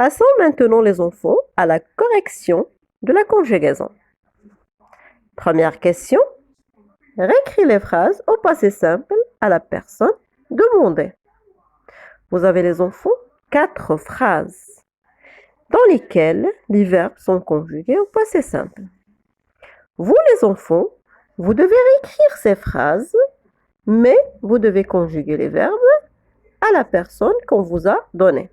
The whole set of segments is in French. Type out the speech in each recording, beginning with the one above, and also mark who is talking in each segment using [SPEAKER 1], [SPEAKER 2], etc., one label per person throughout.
[SPEAKER 1] Passons maintenant les enfants à la correction de la conjugaison. Première question, réécris les phrases au passé simple à la personne demandée. Vous avez les enfants 4 phrases dans lesquelles les verbes sont conjugués au passé simple. Vous les enfants, vous devez réécrire ces phrases, mais vous devez conjuguer les verbes à la personne qu'on vous a donnée.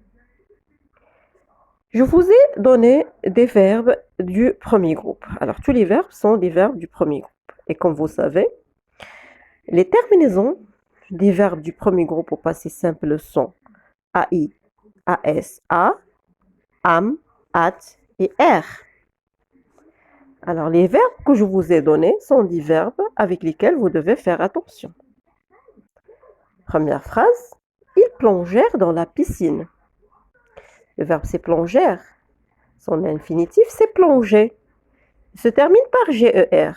[SPEAKER 1] Je vous ai donné des verbes du premier groupe. Alors, tous les verbes sont des verbes du premier groupe. Et comme vous savez, les terminaisons des verbes du premier groupe au passé simple sont AI, AS, A, AM, AT et R. Alors, les verbes que je vous ai donnés sont des verbes avec lesquels vous devez faire attention. Première phrase, ils plongèrent dans la piscine. Le verbe c'est plongèrent. Son infinitif c'est plonger. Il se termine par GER.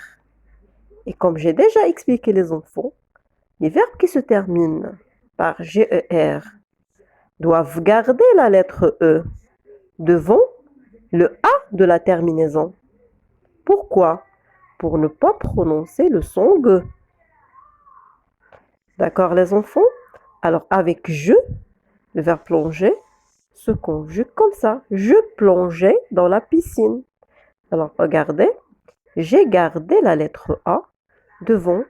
[SPEAKER 1] Et comme j'ai déjà expliqué les enfants, les verbes qui se terminent par GER doivent garder la lettre E devant le A de la terminaison. Pourquoi? Pour ne pas prononcer le son G. D'accord les enfants? Alors avec je, le verbe plonger se conjugue comme ça. Je plongeais dans la piscine. Alors regardez, j'ai gardé la lettre A devant,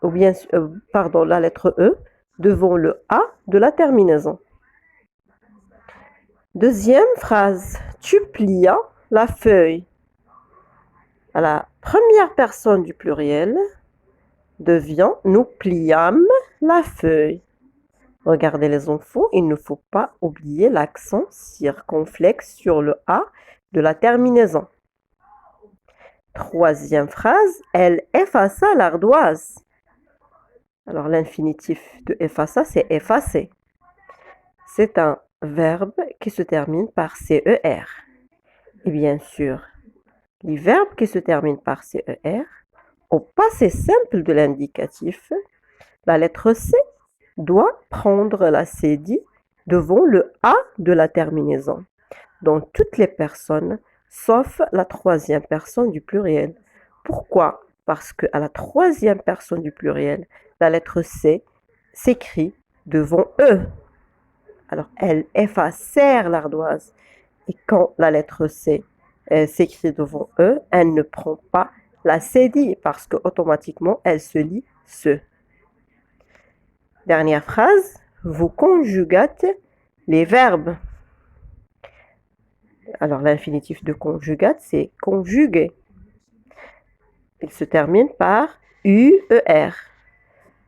[SPEAKER 1] ou bien, la lettre E devant le A de la terminaison. Deuxième phrase, tu plias la feuille. À la première personne du pluriel devient nous pliâmes la feuille. Regardez les enfants, il ne faut pas oublier l'accent circonflexe sur le A de la terminaison. Troisième phrase, elle effaça l'ardoise. Alors l'infinitif de effaça, c'est effacer. C'est un verbe qui se termine par CER. Et bien sûr, les verbes qui se terminent par CER, au passé simple de l'indicatif, la lettre C doit prendre la CD devant le A de la terminaison, dans toutes les personnes, sauf la troisième personne du pluriel. Pourquoi? Parce qu'à la troisième personne du pluriel, la lettre C s'écrit devant E. Alors, elles effacèrent l'ardoise. Et quand la lettre C s'écrit devant E, elle ne prend pas la CD parce qu'automatiquement, elle se lit ce. Dernière phrase, vous conjugâtes les verbes. Alors, l'infinitif de conjugate, c'est conjuguer. Il se termine par UER.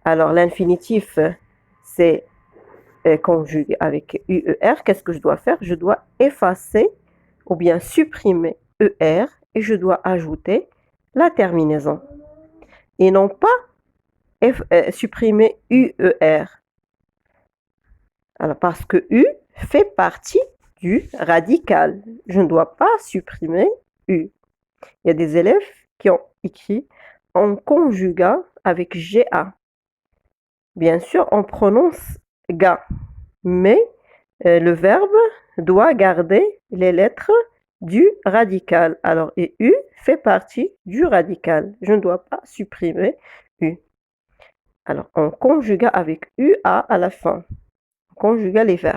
[SPEAKER 1] Alors, l'infinitif, c'est conjugué avec UER. Qu'est-ce que je dois faire? Je dois effacer ou bien supprimer ER et je dois ajouter la terminaison. Et non pas supprimer UER. Alors, parce que U fait partie du radical. Je ne dois pas supprimer U. Il y a des élèves qui ont écrit en conjugat avec GA. Bien sûr, on prononce ga, mais le verbe doit garder les lettres du radical. Alors, et U fait partie du radical. Je ne dois pas supprimer U. Alors, on conjuga avec UA à la fin. On conjuga les verbes.